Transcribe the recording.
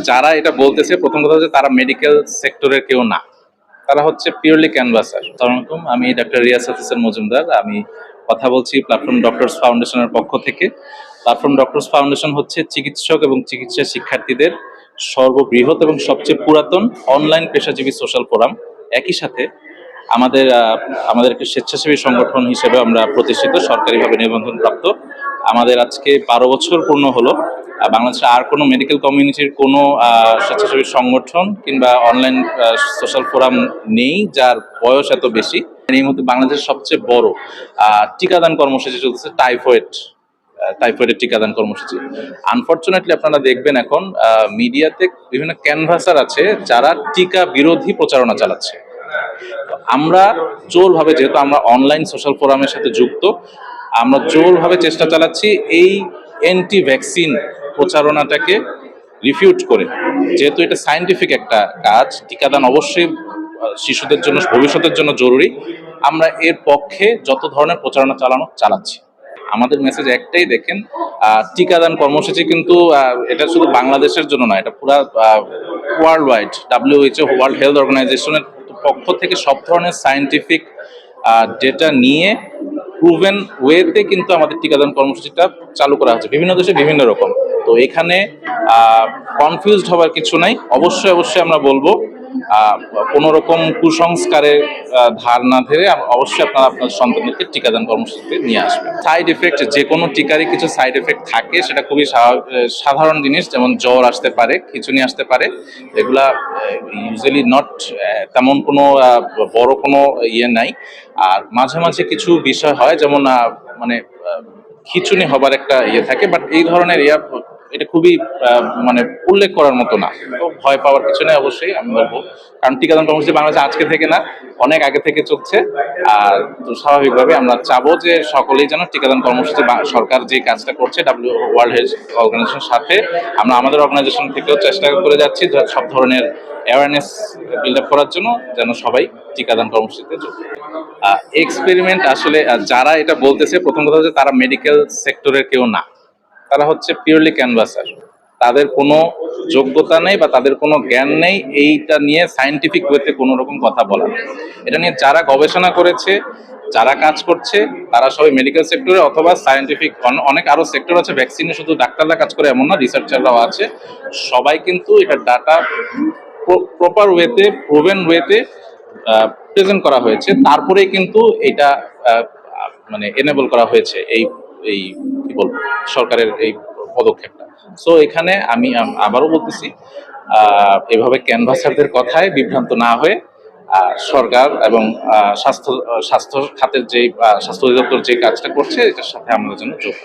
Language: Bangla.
যারা এটা বলতেছে, প্রথম কথা হচ্ছে তারা মেডিকেল সেক্টরের কেউ না, তারা হচ্ছে পিওরলি ক্যানভাসার। আসসালামু আলাইকুম, আমি ডাক্তার রিয়াসাত হোসেন মজুমদার। আমি কথা বলছি প্ল্যাটফর্ম ডক্টরস ফাউন্ডেশনের পক্ষ থেকে। প্ল্যাটফর্ম ডক্টরস ফাউন্ডেশন হচ্ছে চিকিৎসক এবং চিকিৎসা শিক্ষার্থীদের সর্ববৃহৎ এবং সবচেয়ে পুরাতন অনলাইন পেশাজীবী সোশ্যাল ফোরাম। একই সাথে আমাদের একটি স্বেচ্ছাসেবী সংগঠন হিসেবে আমরা প্রতিষ্ঠিত, সরকারিভাবে নিবন্ধন প্রাপ্ত। আমাদের আজকে 12 বছর পূর্ণ হলো। বাংলাদেশে আর কোনো মেডিকেল কমিউনিটির কোনো স্বেচ্ছাসেবী সংগঠন কিংবা অনলাইন সোশ্যাল ফোরাম নেই যার বয়স এত বেশি। এই মুহূর্তে বাংলাদেশের সবচেয়ে বড় টিকাদান কর্মসূচি চলতেছে টাইফয়েডের টিকাদান কর্মসূচি। আনফরচুনেটলি আপনারা দেখবেন এখন মিডিয়াতে বিভিন্ন ক্যানভাসার আছে যারা টিকা বিরোধী প্রচারণা চালাচ্ছে। আমরা জোরভাবে, যেহেতু আমরা অনলাইন সোশ্যাল ফোরামের সাথে যুক্ত, আমরা জোরভাবে চেষ্টা চালাচ্ছি এই অ্যান্টি ভ্যাকসিন প্রচারণাটাকে রিফিউট করে। যেহেতু এটা সায়েন্টিফিক একটা কাজ, টিকাদান অবশ্যই শিশুদের জন্য, ভবিষ্যতের জন্য জরুরি। আমরা এর পক্ষে যত ধরনের প্রচারণা চালাচ্ছি। আমাদের মেসেজ একটাই, দেখেন, টিকাদান কর্মসূচি কিন্তু এটা শুধু বাংলাদেশের জন্য নয়, এটা পুরা world wide. WHO, world health অর্গানাইজেশনের পক্ষ থেকে সব ধরনের সায়েন্টিফিক ডেটা নিয়ে প্রুভেন ওয়েতে কিন্তু আমাদের টিকাদান কর্মসূচিটা চালু করা হচ্ছে। বিভিন্ন দেশে বিভিন্ন রকম। তো এখানে কনফিউজড হওয়ার কিছু নাই। অবশ্যই আমরা বলবো কোনো রকম কুসংস্কারের ধার না ধরে অবশ্যই আপনারা আপনার সন্তানদেরকে টিকাদান কর্মসূচিতে নিয়ে আসবেন। সাইড এফেক্ট, যে কোনো টিকারই কিছু সাইড এফেক্ট থাকে, সেটা খুবই সাধারণ জিনিস, যেমন জ্বর আসতে পারে, খিঁচুনি আসতে পারে। এগুলা ইউজুয়ালি নট তেমন কোনো বড় কোনো ইয়ে নাই। আর মাঝে মাঝে কিছু বিষয় হয়, যেমন মানে খিঁচুনি হবার একটা ইয়ে থাকে, বাট এই ধরনের এটা খুবই মানে উল্লেখ করার মতো না। তো ভয় পাওয়ার কিছু নেই, অবশ্যই আমি বলবো। কারণ টিকাদান কর্মসূচি বাংলাদেশে আজকে থেকে না, অনেক আগে থেকে চলছে। আর তো স্বাভাবিকভাবে আমরা চাবো যে সকলেই যেন টিকাদান কর্মসূচি, সরকার যে কাজটা করছে ওয়ার্ল্ড হেলথ অর্গানাইজেশনের সাথে, আমরা আমাদের অর্গানাইজেশন থেকেও চেষ্টা করে যাচ্ছি সব ধরনের অ্যাওয়ারনেস বিল্ড আপ করার জন্য, যেন সবাই টিকাদান কর্মসূচিতে যোগ দেয়। এক্সপেরিমেন্ট আসলে যারা এটা বলতেছে, প্রথম কথা হচ্ছে তারা মেডিকেল সেক্টরের কেউ না, তারা হচ্ছে পিওরলি ক্যানভাসার। তাদের কোনো যোগ্যতা নেই বা তাদের কোনো জ্ঞান নেই এইটা নিয়ে সায়েন্টিফিক ওয়েতে কোনো রকম কথা বলা। এটা নিয়ে যারা গবেষণা করেছে, যারা কাজ করছে, তারা সবাই মেডিকেল সেক্টরে অথবা সায়েন্টিফিক অনেক আরো সেক্টর আছে। ভ্যাকসিনে শুধু ডাক্তাররা কাজ করে এমন না, রিসার্চাররাও আছে। সবাই কিন্তু এটা ডাটা প্রপার ওয়েতে, প্রুভেন ওয়েতে প্রেজেন্ট করা হয়েছে, তারপরেই কিন্তু এটা মানে এনেবল করা হয়েছে এই এই কি বলবো, সরকারের এই পদক্ষেপটা। সো এখানে আমি আবারও বলতেছি, এভাবে ক্যানভাসারদের কথায় বিভ্রান্ত না হয়ে সরকার এবং স্বাস্থ্য খাতের যে স্বাস্থ্য অধিদপ্তর যে কাজটা করছে, এটার সাথে আমাদের জন্য যোগ।